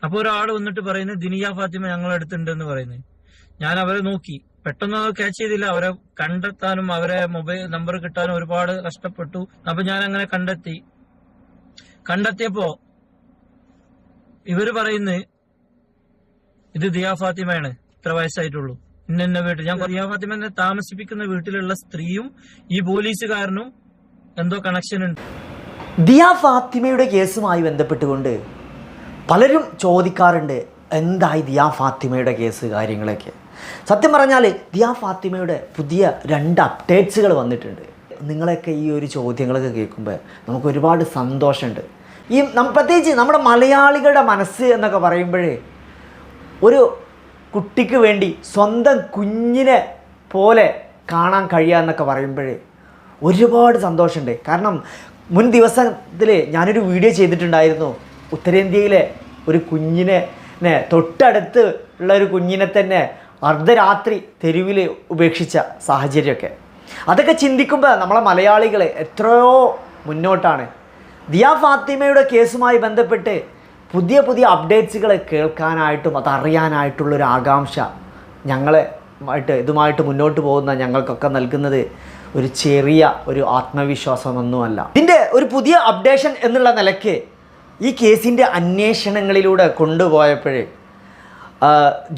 അപ്പൊ ഒരാൾ വന്നിട്ട് പറയുന്നത് ദിനിയ ഫാത്തിമ ഞങ്ങളുടെ അടുത്തുണ്ട് എന്ന് പറയുന്നത്. ഞാൻ അവരെ നോക്കി, പെട്ടെന്ന് ക്യാച്ച് ചെയ്തില്ല. അവരെ കണ്ടെത്താനും അവരെ മൊബൈൽ നമ്പർ കിട്ടാനും ഒരുപാട് കഷ്ടപ്പെട്ടു. അപ്പൊ ഞാൻ അങ്ങനെ കണ്ടെത്തിയപ്പോ ഇവര് പറയുന്നത് ഇത് ദിയ ഫാത്തിമയാണ്, ഇത്ര വയസ്സായിട്ടുള്ളൂ, ഇന്ന വീട്ടിൽ. ഞാൻ ദിയ ഫാത്തിമനെ താമസിപ്പിക്കുന്ന വീട്ടിലുള്ള സ്ത്രീയും ഈ പോലീസുകാരനും എന്തോ കണക്ഷൻ ഉണ്ട്. ദിയ ഫാത്തിമയുടെ കേസുമായി ബന്ധപ്പെട്ടുകൊണ്ട് പലരും ചോദിക്കാറുണ്ട്, എന്തായി ദിയ ഫാത്തിമയുടെ കേസ് കാര്യങ്ങളൊക്കെ. സത്യം പറഞ്ഞാൽ ദിയ ഫാത്തിമയുടെ പുതിയ 2 അപ്ഡേറ്റ്സുകൾ വന്നിട്ടുണ്ട്. നിങ്ങളൊക്കെ ഈ ഒരു ചോദ്യങ്ങളൊക്കെ കേൾക്കുമ്പോൾ നമുക്ക് ഒരുപാട് സന്തോഷമുണ്ട്. പ്രത്യേകിച്ച് നമ്മുടെ മലയാളികളുടെ മനസ്സ് എന്നൊക്കെ പറയുമ്പോഴേ, ഒരു കുട്ടിക്ക് വേണ്ടി സ്വന്തം കുഞ്ഞിനെ പോലെ കാണാൻ കഴിയുക എന്നൊക്കെ പറയുമ്പോഴേ ഒരുപാട് സന്തോഷമുണ്ട്. കാരണം മുൻ ദിവസത്തിൽ ഞാനൊരു വീഡിയോ ചെയ്തിട്ടുണ്ടായിരുന്നു. ഉത്തരേന്ത്യയിലെ ഒരു കുഞ്ഞിനെ തൊട്ടടുത്ത് ഉള്ള ഒരു കുഞ്ഞിനെ തന്നെ അർദ്ധരാത്രി തെരുവിൽ ഉപേക്ഷിച്ച സാഹചര്യമൊക്കെ. അതൊക്കെ ചിന്തിക്കുമ്പോൾ നമ്മളെ മലയാളികൾ എത്രയോ മുന്നോട്ടാണ്. ദിയ ഫാത്തിമയുടെ കേസുമായി ബന്ധപ്പെട്ട് പുതിയ അപ്ഡേറ്റ്സുകൾ കേൾക്കാനായിട്ടും അതറിയാനായിട്ടുള്ളൊരു ആകാംക്ഷ ഇതുമായിട്ട് മുന്നോട്ട് പോകുന്ന ഞങ്ങൾക്കൊക്കെ നൽകുന്നത് ഒരു ചെറിയ ആത്മവിശ്വാസമൊന്നുമല്ല. ഇതിൻ്റെ ഒരു പുതിയ അപ്ഡേഷൻ എന്നുള്ള നിലയ്ക്ക് ഈ കേസിൻ്റെ അന്വേഷണങ്ങളിലൂടെ കൊണ്ടുപോയപ്പോഴേ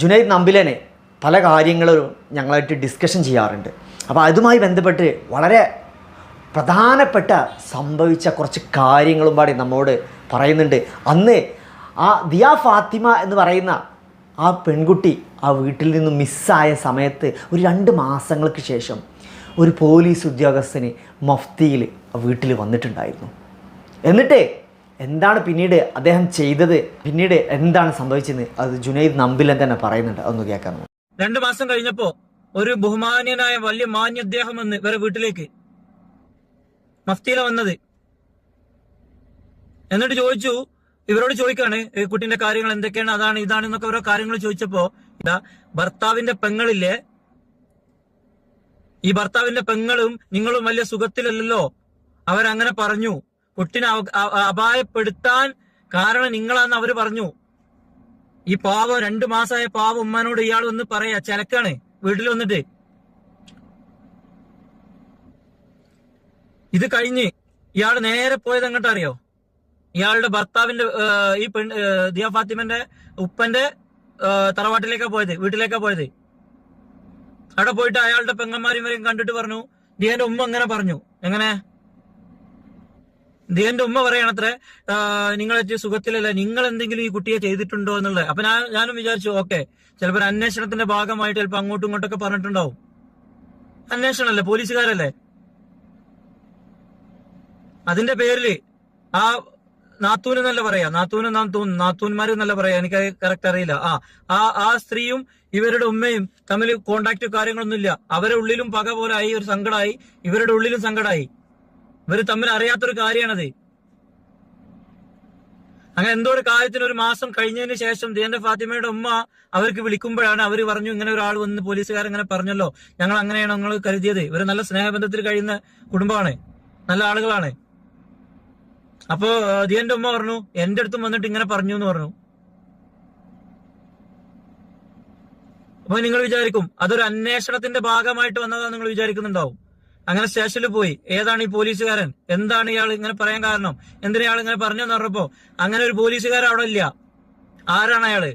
ജുനൈദ് നമ്പിലനെ പല കാര്യങ്ങളും ഞങ്ങളായിട്ട് ഡിസ്കഷൻ ചെയ്യാറുണ്ട്. അപ്പോൾ അതുമായി ബന്ധപ്പെട്ട് വളരെ പ്രധാനപ്പെട്ട സംഭവിച്ച കുറച്ച് കാര്യങ്ങളും പാടി നമ്മോട് പറയുന്നുണ്ട്. അന്ന് ആ ദിയ ഫാത്തിമ എന്ന് പറയുന്ന ആ പെൺകുട്ടി ആ വീട്ടിൽ നിന്നും മിസ്സായ സമയത്ത് ഒരു 2 മാസങ്ങൾക്ക് ശേഷം ഒരു പോലീസ് ഉദ്യോഗസ്ഥന് മഫ്തിയിൽ വീട്ടിൽ വന്നിട്ടുണ്ടായിരുന്നു. എന്നിട്ട് എന്താണ് പിന്നീട് അദ്ദേഹം ചെയ്തത്, പിന്നീട് എന്താണ് സംഭവിച്ചത്, അത് ജുനൈദ് നമ്പിലൻ തന്നെ പറയുന്നുണ്ട്. അതൊന്ന് കേൾക്കാമോ? 2 മാസം കഴിഞ്ഞപ്പോ ഒരു ബഹുമാന്യനായ വലിയ മാന്യ അദ്ദേഹം വന്ന് ഇവരെ വീട്ടിലേക്ക് മഫ്തിയില വന്നത്. എന്നിട്ട് ചോദിച്ചു, ഇവരോട് ചോദിക്കാണ് കുട്ടീന്റെ കാര്യങ്ങൾ എന്തൊക്കെയാണ്, അതാണ് ഇതാണ് എന്നൊക്കെ ഓരോ കാര്യങ്ങൾ ചോദിച്ചപ്പോ, ഭർത്താവിന്റെ പെങ്ങളില്ലേ, ഈ ഭർത്താവിന്റെ പെങ്ങളും നിങ്ങളും വലിയ സുഖത്തിലല്ലല്ലോ, അവരങ്ങനെ പറഞ്ഞു, കുട്ടിനെ അപായപ്പെടുത്താൻ കാരണം നിങ്ങളാന്ന് അവര് പറഞ്ഞു. ഈ പാവം 2 മാസമായ പാവം ഉമ്മാനോട് ഇയാൾ വന്ന് പറയാ, ചിലക്കാണ് വീട്ടിൽ വന്നിട്ട്. ഇത് കഴിഞ്ഞ് ഇയാൾ നേരെ പോയത് എങ്ങോട്ട് അറിയോ? ഇയാളുടെ ഭർത്താവിന്റെ ദിയ ഫാത്തിമന്റെ ഉപ്പന്റെ തറവാട്ടിലേക്കാ പോയത്, വീട്ടിലേക്കാ പോയത്. അവിടെ പോയിട്ട് അയാളുടെ പെങ്ങന്മാരും ഇവരെയും കണ്ടിട്ട് പറഞ്ഞു, ദിയന്റെ ഉമ്മ അങ്ങനെ പറഞ്ഞു. എങ്ങനെ? ദിയന്റെ ഉമ്മ പറയണത്രേ, നിങ്ങളെ സുഖത്തിലല്ല, നിങ്ങൾ എന്തെങ്കിലും ഈ കുട്ടിയെ ചെയ്തിട്ടുണ്ടോ എന്നുള്ളത്. അപ്പൊ ഞാനും വിചാരിച്ചു, ഓക്കെ, ചിലപ്പോൾ ഒരു അന്വേഷണത്തിന്റെ ഭാഗമായിട്ട് ചിലപ്പോൾ അങ്ങോട്ടും ഇങ്ങോട്ടൊക്കെ പറഞ്ഞിട്ടുണ്ടാവും. അന്വേഷണമല്ലേ, പോലീസുകാരല്ലേ, അതിന്റെ പേരില് ആ നാത്തൂന് എന്നല്ല പറയാ, നാത്തൂന്മാര് എന്നല്ല പറയാ, എനിക്ക് കറക്റ്റ് അറിയില്ല. ആ സ്ത്രീയും ഇവരുടെ ഉമ്മയും തമ്മിൽ കോണ്ടാക്ട് കാര്യങ്ങളൊന്നുമില്ല. അവരുടെ ഉള്ളിലും പക പോലായി, ഒരു സങ്കടമായി, ഇവരുടെ ഉള്ളിലും സങ്കടമായി. ഇവര് തമ്മിൽ അറിയാത്തൊരു കാര്യമാണത്. അങ്ങനെ എന്തോ ഒരു കാര്യത്തിന് 1 മാസം കഴിഞ്ഞതിന് ശേഷം ദിയന്റെ ഫാത്തിമയുടെ ഉമ്മ അവർക്ക് വിളിക്കുമ്പോഴാണ് അവര് പറഞ്ഞു, ഇങ്ങനെ ഒരാൾ വന്ന് പോലീസുകാരങ്ങനെ പറഞ്ഞല്ലോ, ഞങ്ങൾ അങ്ങനെയാണ് നിങ്ങൾ കരുതിയത്. ഇവര് നല്ല സ്നേഹബന്ധത്തിൽ കഴിയുന്ന കുടുംബമാണ്, നല്ല ആളുകളാണ്. അപ്പോ ദിയന്റെ ഉമ്മ പറഞ്ഞു, എന്റെ അടുത്തും വന്നിട്ട് ഇങ്ങനെ പറഞ്ഞു എന്ന് പറഞ്ഞു. അപ്പൊ നിങ്ങൾ വിചാരിക്കും അതൊരു അന്വേഷണത്തിന്റെ ഭാഗമായിട്ട് വന്നതാ നിങ്ങൾ വിചാരിക്കുന്നുണ്ടാവും. അങ്ങനെ സ്റ്റേഷനിൽ പോയി, ഏതാണ് ഈ പോലീസുകാരൻ, എന്താണ് ഇയാൾ ഇങ്ങനെ പറയാൻ കാരണം, എന്തിനാ ഇയാൾ ഇങ്ങനെ പറഞ്ഞെന്ന് പറഞ്ഞപ്പോ അങ്ങനെ ഒരു പോലീസുകാരൻ അവിടെ ഇല്ല. ആരാണ് അയാള്?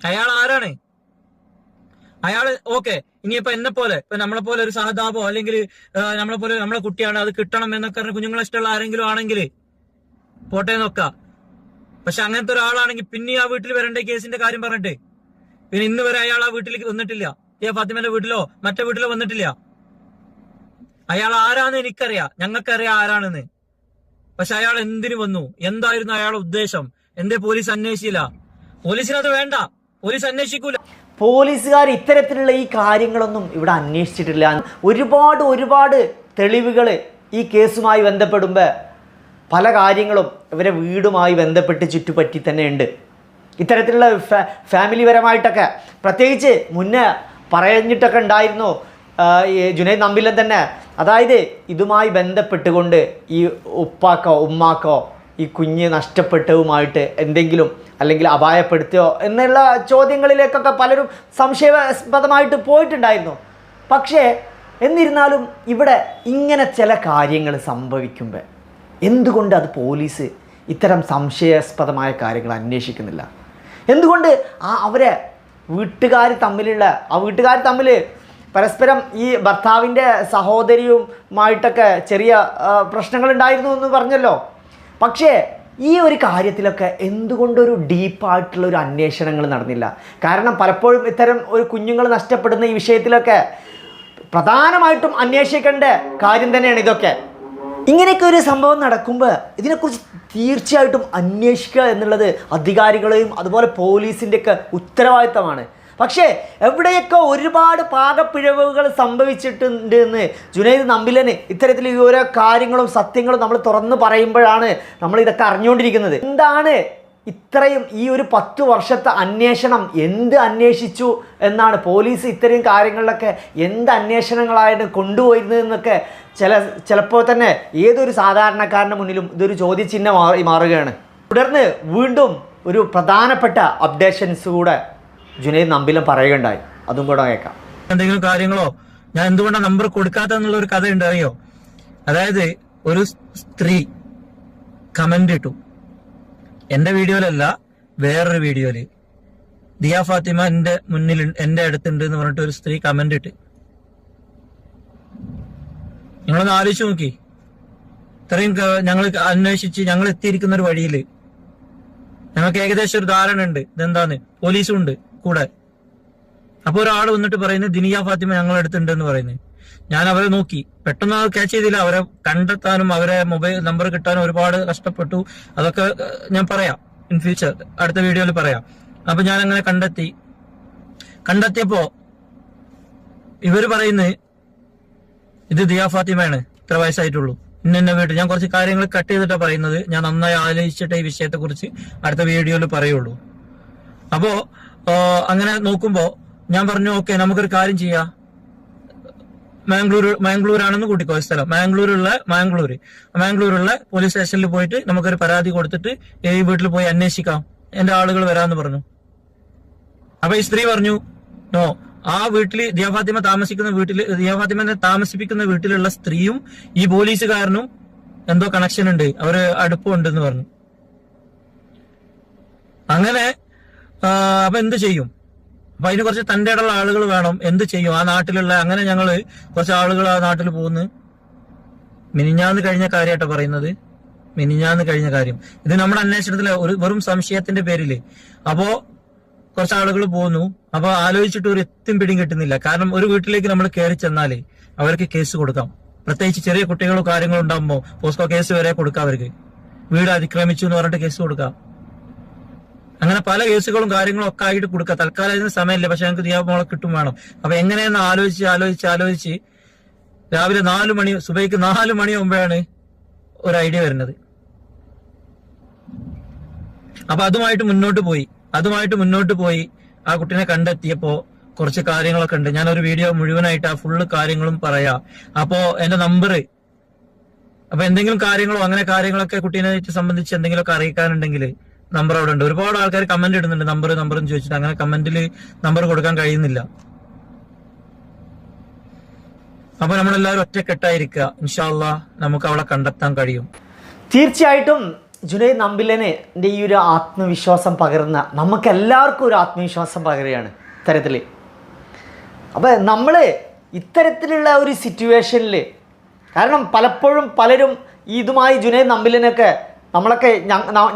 അയാൾ ആരാണ്? അയാള് ഓക്കെ, ഇനിയിപ്പോ എന്നെ പോലെ, ഇപ്പൊ നമ്മളെ പോലെ ഒരു സഹതാപോ അല്ലെങ്കിൽ നമ്മളെ പോലെ നമ്മളെ കുട്ടിയാണ് അത് കിട്ടണം എന്നൊക്കെ പറഞ്ഞ കുഞ്ഞുങ്ങളെ ഇഷ്ടമുള്ള ആരെങ്കിലും ആണെങ്കിൽ പോട്ടെ നോക്കാം. പക്ഷെ അങ്ങനത്തെ ഒരാളാണെങ്കിൽ പിന്നെ ആ വീട്ടിൽ വരേണ്ട കേസിന്റെ കാര്യം പറഞ്ഞിട്ട് പിന്നെ ഇന്ന് വരെ അയാൾ ആ വീട്ടിലേക്ക് വന്നിട്ടില്ല. ഫാത്തിമന്റെ വീട്ടിലോ മറ്റേ വീട്ടിലോ വന്നിട്ടില്ല. അയാൾ ആരാന്ന് എനിക്കറിയാം, ഞങ്ങൾക്കറിയാം ആരാണെന്ന്. പക്ഷെ അയാൾ എന്തിനു വന്നു, എന്തായിരുന്നു അയാളുടെ ഉദ്ദേശം, എന്തേ പോലീസ് അന്വേഷിച്ചില്ല? പോലീസിനത് വേണ്ട, പോലീസ് അന്വേഷിക്കൂല. പോലീസുകാർ ഇത്തരത്തിലുള്ള ഈ കാര്യങ്ങളൊന്നും ഇവിടെ അന്വേഷിച്ചിട്ടില്ല. ഒരുപാട് തെളിവുകൾ ഈ കേസുമായി ബന്ധപ്പെടുമ്പോൾ പല കാര്യങ്ങളും ഇവരെ വീടുമായി ബന്ധപ്പെട്ട് ചുറ്റുപറ്റി തന്നെ ഉണ്ട്. ഇത്തരത്തിലുള്ള ഫാമിലിപരമായിട്ടൊക്കെ പ്രത്യേകിച്ച് മുന്നേ പറഞ്ഞിട്ടൊക്കെ ഉണ്ടായിരുന്നു ജുനൈദ് നമ്പിലൻ തന്നെ. അതായത് ഇതുമായി ബന്ധപ്പെട്ടുകൊണ്ട് ഈ ഉപ്പാക്കോ ഉമ്മാക്കോ ഈ കുഞ്ഞ് നഷ്ടപ്പെട്ടതുമായിട്ട് എന്തെങ്കിലും അല്ലെങ്കിൽ അപായപ്പെടുത്തിയോ എന്നുള്ള ചോദ്യങ്ങളിലേക്കൊക്കെ പലരും സംശയാസ്പദമായിട്ട് പോയിട്ടുണ്ടായിരുന്നു. പക്ഷേ എന്നിരുന്നാലും ഇവിടെ ഇങ്ങനെ ചില കാര്യങ്ങൾ സംഭവിക്കുമ്പോൾ എന്തുകൊണ്ട് അത് പോലീസ് ഇത്തരം സംശയാസ്പദമായ കാര്യങ്ങൾ അന്വേഷിക്കുന്നില്ല? എന്തുകൊണ്ട് അവരെ വീട്ടുകാർ തമ്മിൽ പരസ്പരം ഈ ഭർത്താവിൻ്റെ സഹോദരിയുമായിട്ടൊക്കെ ചെറിയ പ്രശ്നങ്ങളുണ്ടായിരുന്നു എന്ന് പറഞ്ഞല്ലോ. പക്ഷേ ഈ ഒരു കാര്യത്തിലൊക്കെ എന്തുകൊണ്ടൊരു ഡീപ്പായിട്ടുള്ളൊരു അന്വേഷണങ്ങൾ നടന്നില്ല? കാരണം പലപ്പോഴും ഇത്തരം ഒരു കുഞ്ഞുങ്ങൾ നഷ്ടപ്പെടുന്ന ഈ വിഷയത്തിലൊക്കെ പ്രധാനമായിട്ടും അന്വേഷിക്കേണ്ട കാര്യം തന്നെയാണ് ഇതൊക്കെ. ഇങ്ങനെയൊക്കെ ഒരു സംഭവം നടക്കുമ്പോൾ ഇതിനെക്കുറിച്ച് തീർച്ചയായിട്ടും അന്വേഷിക്കുക എന്നുള്ളത് അധികാരികളെയും അതുപോലെ പോലീസിൻ്റെയൊക്കെ ഉത്തരവാദിത്തമാണ്. പക്ഷേ എവിടെയൊക്കെ ഒരുപാട് പാകപ്പിഴവുകൾ സംഭവിച്ചിട്ടുണ്ട് എന്ന് ജുനൈദ് നമ്പിലന് ഇത്തരത്തിൽ ഈ ഓരോ കാര്യങ്ങളും സത്യങ്ങളും നമ്മൾ തുറന്ന് പറയുമ്പോഴാണ് നമ്മൾ ഇതൊക്കെ അറിഞ്ഞുകൊണ്ടിരിക്കുന്നത്. എന്താണ് ഇത്രയും ഈ ഒരു 10 വർഷത്തെ അന്വേഷണം എന്ത് അന്വേഷിച്ചു എന്നാണ് പോലീസ് ഇത്രയും കാര്യങ്ങളിലൊക്കെ എന്ത് അന്വേഷണങ്ങളായിട്ട് കൊണ്ടുപോയിരുന്നതെന്നൊക്കെ ചിലപ്പോൾ തന്നെ ഏതൊരു സാധാരണക്കാരൻ്റെ മുന്നിലും ഇതൊരു ചോദ്യചിഹ്നമായി മാറുകയാണ്. തുടർന്ന് വീണ്ടും ഒരു പ്രധാനപ്പെട്ട അപ്ഡേഷൻസ് കൂടെ ജുനൈദ് നമ്പിലൻ പറയുകയുണ്ടായി. അതും കൂടെ കേൾക്കാം. എന്തെങ്കിലും കാര്യങ്ങളോ ഞാൻ എന്തുകൊണ്ടാണ് നമ്പർ കൊടുക്കാത്തെന്നുള്ള ഒരു കഥ ഉണ്ട്, അറിയോ? അതായത് ഒരു സ്ത്രീ കമന്റ് ഇട്ടു, എന്റെ വീഡിയോയിലല്ല വേറൊരു വീഡിയോയില്, ദിയ ഫാത്തിമ എന്റെ അടുത്തുണ്ട് എന്ന് പറഞ്ഞിട്ട് ഒരു സ്ത്രീ കമന്റ് ഇട്ട്. നിങ്ങളൊന്ന് ആലോചിച്ച് നോക്കി. ഇത്രയും ഞങ്ങൾ അന്വേഷിച്ച് ഞങ്ങൾ എത്തിയിരിക്കുന്ന ഒരു വഴിയില് ഞങ്ങൾക്ക് ഏകദേശം ഒരു ധാരണ ഉണ്ട് ഇതെന്താന്ന്. പോലീസും ഉണ്ട് കൂടെ. അപ്പൊ ഒരാൾ വന്നിട്ട് പറയുന്നത് ദിനിയ ഫാത്തിമ ഞങ്ങളുടെ അടുത്തുണ്ട് എന്ന് പറയുന്നത്. ഞാൻ അവരെ നോക്കി, പെട്ടെന്ന് ക്യാച്ച് ചെയ്തില്ല. അവരെ കണ്ടെത്താനും അവരെ മൊബൈൽ നമ്പർ കിട്ടാനും ഒരുപാട് കഷ്ടപ്പെട്ടു. അതൊക്കെ ഞാൻ പറയാം ഇൻ ഫ്യൂച്ചർ, അടുത്ത വീഡിയോയിൽ പറയാം. അപ്പൊ ഞാൻ അങ്ങനെ കണ്ടെത്തിയപ്പോ ഇവര് പറയുന്നത് ഇത് ദിയ ഫാത്തിമയാണ്, ഇത്ര വയസ്സായിട്ടുള്ളൂ, ഇന്ന വീട്ടിൽ. ഞാൻ കുറച്ച് കാര്യങ്ങൾ കട്ട് ചെയ്തിട്ടാണ് പറയുന്നത്. ഞാൻ നന്നായി ആലോചിച്ചിട്ട് ഈ വിഷയത്തെ കുറിച്ച് അടുത്ത വീഡിയോയിൽ പറയുള്ളൂ. അപ്പോ അങ്ങനെ നോക്കുമ്പോ ഞാൻ പറഞ്ഞു, ഓക്കെ നമുക്കൊരു കാര്യം ചെയ്യാം. മാംഗ്ലൂരാണെന്ന് കൂട്ടിക്കോ സ്ഥലം. മാംഗ്ലൂരുള്ള പോലീസ് സ്റ്റേഷനിൽ പോയിട്ട് നമുക്കൊരു പരാതി കൊടുത്തിട്ട് ഈ വീട്ടിൽ പോയി അന്വേഷിക്കാം, എന്റെ ആളുകൾ വരാന്ന് പറഞ്ഞു. അപ്പൊ ഈ സ്ത്രീ പറഞ്ഞു, നോ, ആ വീട്ടില് ദിയ ഫാത്തിമ താമസിപ്പിക്കുന്ന വീട്ടിലുള്ള സ്ത്രീയും ഈ പോലീസുകാരനും എന്തോ കണക്ഷൻ ഉണ്ട്, അവര് അടുപ്പമുണ്ടെന്ന് പറഞ്ഞു. അങ്ങനെ അപ്പൊ എന്ത് ചെയ്യും? അപ്പൊ അതിന് കുറച്ച് തന്റെ ഇടമുള്ള ആളുകൾ വേണം. എന്ത് ചെയ്യും? ആ നാട്ടിലുള്ള അങ്ങനെ ഞങ്ങള് കുറച്ച് ആളുകൾ ആ നാട്ടിൽ പോകുന്നു. മിനിഞ്ഞാന്ന് കഴിഞ്ഞ കാര്യമായിട്ടാ പറയുന്നത്. മിനിഞ്ഞാന്ന് കഴിഞ്ഞ കാര്യം. ഇത് നമ്മുടെ അന്വേഷണത്തിലെ ഒരു വെറും സംശയത്തിന്റെ പേരില്. അപ്പോ കുറച്ച് ആളുകൾ പോകുന്നു. അപ്പൊ ആലോചിച്ചിട്ട് ഒരു എത്തും പിടിയും കിട്ടുന്നില്ല. കാരണം ഒരു വീട്ടിലേക്ക് നമ്മൾ കയറി ചെന്നാലേ അവർക്ക് കേസ് കൊടുക്കാം. പ്രത്യേകിച്ച് ചെറിയ കുട്ടികളോ കാര്യങ്ങളോ ഉണ്ടാകുമ്പോ പോസ്കോ കേസ് വരെ കൊടുക്കാം. അവർക്ക് വീട് അതിക്രമിച്ചു എന്ന് പറഞ്ഞിട്ട് കേസ് കൊടുക്കാം. അങ്ങനെ പല കേസുകളും കാര്യങ്ങളും ഒക്കെ ആയിട്ട് കൊടുക്കാം. തൽക്കാലം അതിന് സമയമില്ല, പക്ഷെ ഞങ്ങൾക്ക് ദിയ മോളെ കിട്ടും വേണം. അപ്പൊ എങ്ങനെയെന്ന് ആലോചിച്ച് രാവിലെ 4 മണി, സുബൈക്ക് 4 മണി മുമ്പാണ് ഒരു ഐഡിയ വരുന്നത്. അപ്പൊ അതുമായിട്ട് മുന്നോട്ട് പോയി ആ കുട്ടീനെ കണ്ടെത്തിയപ്പോ കുറച്ച് കാര്യങ്ങളൊക്കെ ഉണ്ട്. ഞാനൊരു വീഡിയോ മുഴുവനായിട്ട് ആ ഫുള്ള് കാര്യങ്ങളും പറയാം. അപ്പോ എന്റെ നമ്പർ, അപ്പൊ എന്തെങ്കിലും കാര്യങ്ങളോ അങ്ങനെ കാര്യങ്ങളൊക്കെ കുട്ടീനെ സംബന്ധിച്ച് എന്തെങ്കിലുമൊക്കെ അറിയിക്കാനുണ്ടെങ്കിൽ നമ്പർ അവിടെ ഉണ്ട്. ഒരുപാട് ആൾക്കാർ കമന്റ് ഇടുന്നുണ്ട് നമ്പർ എന്ന് ചോദിച്ചിട്ട്. അങ്ങനെ കമന്റിൽ നമ്പർ കൊടുക്കാൻ കഴിയുന്നില്ല. അപ്പൊ നമ്മളെല്ലാവരും ഒറ്റക്കെട്ടായിരിക്കുക. ഇൻഷാ അല്ലാഹ് നമുക്ക് അവളെ കണ്ടെത്താൻ കഴിയും. തീർച്ചയായിട്ടും ജുനൈദ് നമ്പിലന് ഈ ഒരു ആത്മവിശ്വാസം പകർന്ന നമുക്കെല്ലാവർക്കും ഒരു ആത്മവിശ്വാസം പകരുകയാണ് ഇത്തരത്തിൽ. അപ്പം നമ്മൾ ഇത്തരത്തിലുള്ള ഒരു സിറ്റുവേഷനിൽ, കാരണം പലപ്പോഴും പലരും ഇതുമായി ജുനൈദ് നമ്പിലനൊക്കെ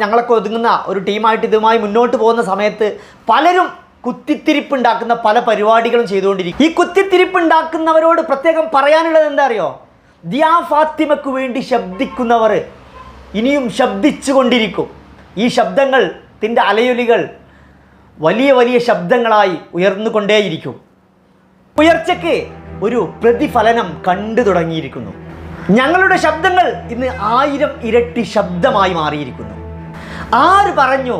ഞങ്ങളൊക്കെ ഒതുങ്ങുന്ന ഒരു ടീമായിട്ട് ഇതുമായി മുന്നോട്ട് പോകുന്ന സമയത്ത് പലരും കുത്തിത്തിരിപ്പുണ്ടാക്കുന്ന പല പരിപാടികളും ചെയ്തുകൊണ്ടിരിക്കും. ഈ കുത്തിത്തിരിപ്പുണ്ടാക്കുന്നവരോട് പ്രത്യേകം പറയാനുള്ളത് എന്താ അറിയോ? ദിയ ഫാത്തിമയ്ക്ക് വേണ്ടി ശബ്ദിക്കുന്നവർ ഇനിയും ശബ്ദിച്ചു കൊണ്ടിരിക്കും. ഈ ശബ്ദത്തിൻ്റെ അലയൊലികൾ വലിയ വലിയ ശബ്ദങ്ങളായി ഉയർന്നുകൊണ്ടേയിരിക്കും. ഉയർച്ചയ്ക്ക് ഒരു പ്രതിഫലനം കണ്ടു തുടങ്ങിയിരിക്കുന്നു. ഞങ്ങളുടെ ശബ്ദങ്ങൾ ഇന്ന് 1000 ഇരട്ടി ശബ്ദമായി മാറിയിരിക്കുന്നു. ആര് പറഞ്ഞു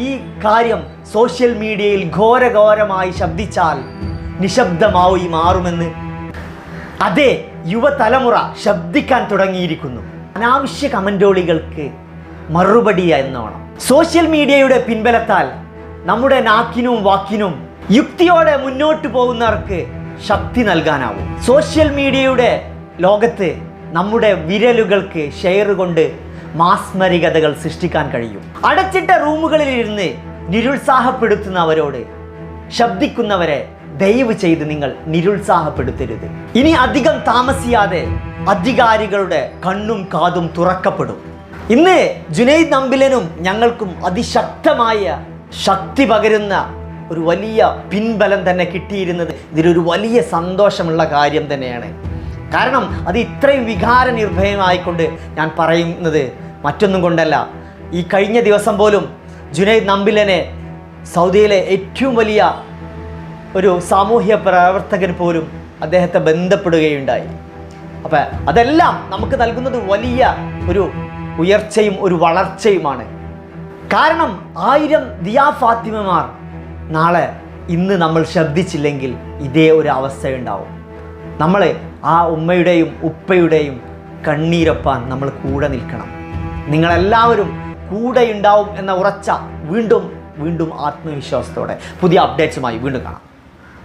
ഈ കാര്യം സോഷ്യൽ മീഡിയയിൽ ഘോരഘോരമായി ശബ്ദിച്ചാൽ നിശബ്ദമായി മാറുമെന്ന്? അതെ, യുവതലമുറ ശബ്ദിക്കാൻ തുടങ്ങിയിരിക്കുന്നു. അനാവശ്യ കമന്റോളികൾക്ക് മറുപടി എന്നോണം. സോഷ്യൽ മീഡിയയുടെ പിൻബലത്താൽ നമ്മുടെ നാക്കിനും വാക്കിനും യുക്തിയോടെ മുന്നോട്ട് പോകുന്നവർക്ക് ശക്തി നൽകാനാവും. സോഷ്യൽ മീഡിയയുടെ ലോകത്ത് നമ്മുടെ വിരലുകൾക്ക് ഷെയർ കൊണ്ട് മാസ്മരികതകൾ സൃഷ്ടിക്കാൻ കഴിയും. അടച്ചിട്ട റൂമുകളിൽ ഇരുന്ന് നിരുത്സാഹപ്പെടുത്തുന്നവരോട് ശബ്ദിക്കുന്നവരെ ദയവ് ചെയ്ത് നിങ്ങൾ നിരുത്സാഹപ്പെടുത്തരുത്. ഇനി അധികം താമസിയാതെ അധികാരികളുടെ കണ്ണും കാതും തുറക്കപ്പെടും. ഇന്ന് ജുനൈദ് നമ്പിലനും ഞങ്ങൾക്കും അതിശക്തമായ ശക്തി പകരുന്ന ഒരു വലിയ പിൻബലം തന്നെ കിട്ടിയിരുന്നത് ഇതിലൊരു വലിയ സന്തോഷമുള്ള കാര്യം തന്നെയാണ്. കാരണം അത് ഇത്രയും വികാര നിർഭയമായിക്കൊണ്ട് ഞാൻ പറയുന്നത് മറ്റൊന്നും കൊണ്ടല്ല. ഈ കഴിഞ്ഞ ദിവസം പോലും ജുനൈദ് നമ്പിലനെ സൗദിയിലെ ഏറ്റവും വലിയ ഒരു സാമൂഹ്യ പ്രവർത്തകൻ പോലും അദ്ദേഹത്തെ ബന്ധപ്പെടുകയുണ്ടായി. അപ്പം അതെല്ലാം നമുക്ക് നൽകുന്നത് വലിയ ഒരു ഉയർച്ചയും ഒരു വളർച്ചയുമാണ്. കാരണം 1000 ദിയാ ഫാത്തിമമാർ നാളെ ഇന്ന് നമ്മൾ ശബ്ദിച്ചില്ലെങ്കിൽ ഇതേ ഒരു അവസ്ഥയുണ്ടാവും. നമ്മൾ ആ ഉമ്മയുടെയും ഉപ്പയുടെയും കണ്ണീരൊപ്പാൻ നമ്മൾ കൂടെ നിൽക്കണം. നിങ്ങളെല്ലാവരും കൂടെ ഉണ്ടാവും എന്ന ഉറച്ച വീണ്ടും ആത്മവിശ്വാസത്തോടെ പുതിയ അപ്ഡേറ്റ്സുമായി വീണ്ടും കാണാം.